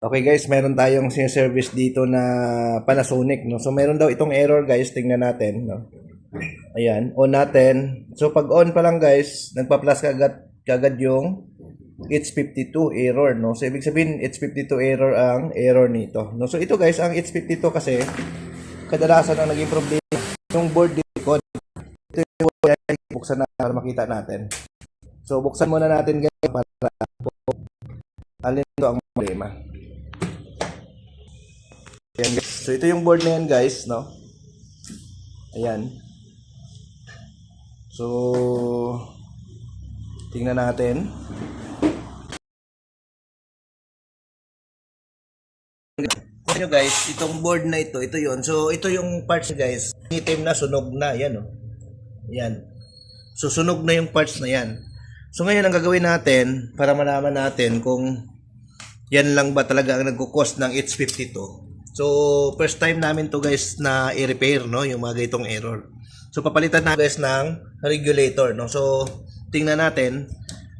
Okay guys, meron tayong service dito na Panasonic, no? So meron daw itong error guys, tingnan natin, no? Ayan, on natin. So pag on pa lang guys, nagpa-plus kagad yung H52 error, no? So ibig sabihin H52 error ang error nito, no? So ito guys, ang H52 kasi kadalasan ang naging problema yung board likod. Ito yung board, buksan na para makita natin. So buksan muna natin guys para alin ito ang problema. Ayan guys. So ito yung board na yan guys, no? Ayan. So tingnan natin. Nyo guys, itong board na ito yun. So ito yung parts guys. Itim na, sunog na, yan oh. Ayan. So sunog na yung parts na yan. So ngayon ang gagawin natin para malaman natin kung yan lang ba talaga ang nagko-cause ng H52. So, first time namin to guys na i-repair, no, yung mga ganitong error. So, papalitan na guys ng regulator, no. So, tingnan natin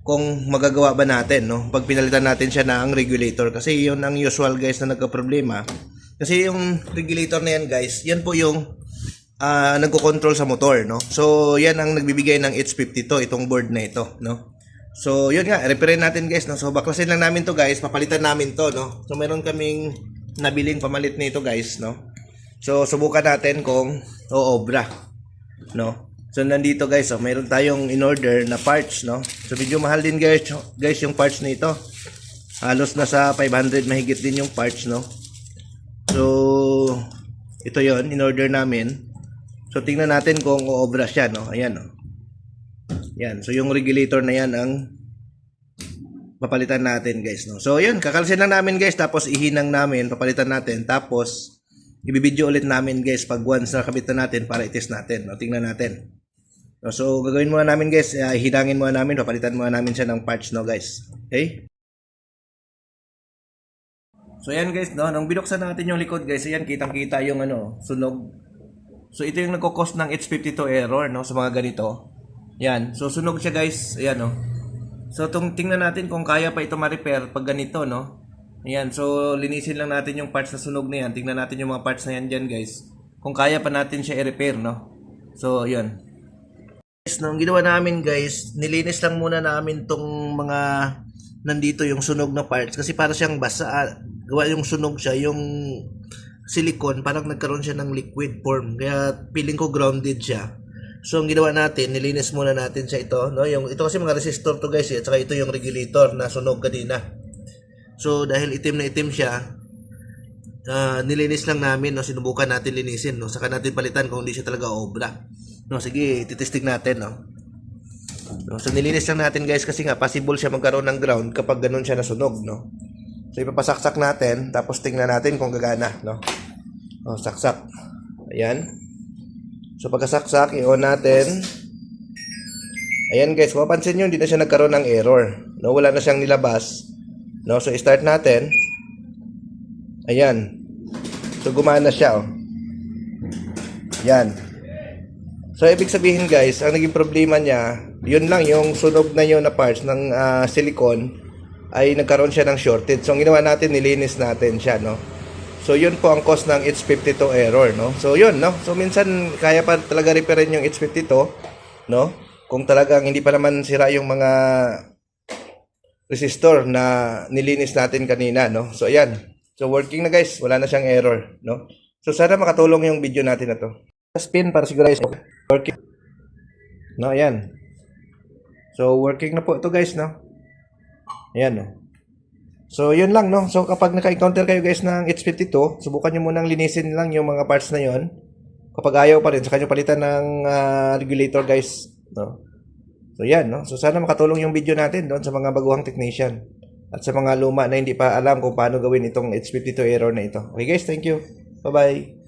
kung magagawa ba natin, no, pag pinalitan natin siya ng regulator. Kasi yun ang usual guys na nagka-problema. Kasi yung regulator na yan guys, yan po yung nagko-control sa motor, no. So, yan ang nagbibigay ng H52, itong board na ito, no. So, yun nga, repairin natin guys, no. So, baklasin lang namin to guys, papalitan namin to, no. So, meron kaming nabiling pamalit nito guys, no. So subukan natin kung oobra, no. So nandito guys, mayroon tayong in order na parts, no. So medyo mahal din guys yung parts nito. Halos nasa 500 mahigit din yung parts, no. So ito 'yon, in order namin. So tingnan natin kung oobra siya, no. Ayan, no. Yan. So yung regulator na yan ang papalitan natin guys, no. So yun, kakalsin lang namin guys, tapos ihinang namin, papalitan natin, tapos ibibidyo ulit namin guys pag once nakabit na natin para i-test natin, no. Tingnan natin, no. So gagawin muna namin guys, ihinangin muna namin, papalitan muna namin siya ng parts, no guys. Okay, so yan guys, no, nung binuksan natin yung likod guys, ayan, kitang kita yung sunog. So ito yung nagko-cause ng H52 error, no, sa mga ganito. Yan, so sunog siya guys, ayan, no. So tingnan natin kung kaya pa ito ma-repair pag ganito, no. Ayan, so linisin lang natin yung parts na sunog na yan. Tingnan natin yung mga parts na yan dyan guys, kung kaya pa natin siya i-repair, no. So yun guys, no, ang ginawa namin guys, nilinis lang muna namin tong mga nandito yung sunog na parts. Kasi para siyang basa, gawa yung sunog siya, yung silicone parang nagkaroon siya ng liquid form, kaya feeling ko grounded siya. So ang ginawa natin, nilinis muna natin siya ito, no? Ito kasi mga resistor to guys, at saka ito yung regulator na sunog kanina. So dahil itim na itim siya, nilinis lang namin, no? Sinubukan natin linisin, no? Saka natin palitan kung hindi siya talaga obra. No, sige, titesting natin, no? So nilinis lang natin guys kasi nga possible siya magkaroon ng ground kapag ganun siya nasunog, no? So ipapasaksak natin, tapos tingnan natin kung gagana, no? Oh, saksak. Ayan. So pagkasaksak, i-on natin. Ayan guys, kung mapansin nyo, hindi na siya nagkaroon ng error, no? Wala na siyang nilabas, no? So start natin. Ayan. So gumana siya, oh. Yan. So ibig sabihin guys, ang naging problema niya, yun lang, yung sunog na yun na parts ng silicone ay nagkaroon siya ng shortage. So ang ginawa natin, nilinis natin siya, no? So yun po ang cause ng H52 error, no. So yun, no. So minsan kaya pa talaga repairin yung H52, no. Kung talagang hindi pa naman sira yung mga resistor na nilinis natin kanina, no. So ayan. So working na guys, wala na siyang error, no. So sana makatulong yung video natin na to. Spin para sigurado working. No, ayan. So working na po ito guys, no. Ayan, no. So, yun lang, no? So, kapag naka-encounter kayo guys ng H52, subukan nyo munang linisin lang yung mga parts na yon. Kapag ayaw pa rin, saka nyo palitan ng regulator guys, no? So, yan, no? So, sana makatulong yung video natin doon sa mga baguhang technician at sa mga luma na hindi pa alam kung paano gawin itong H52 error na ito. Okay guys, thank you. Bye-bye.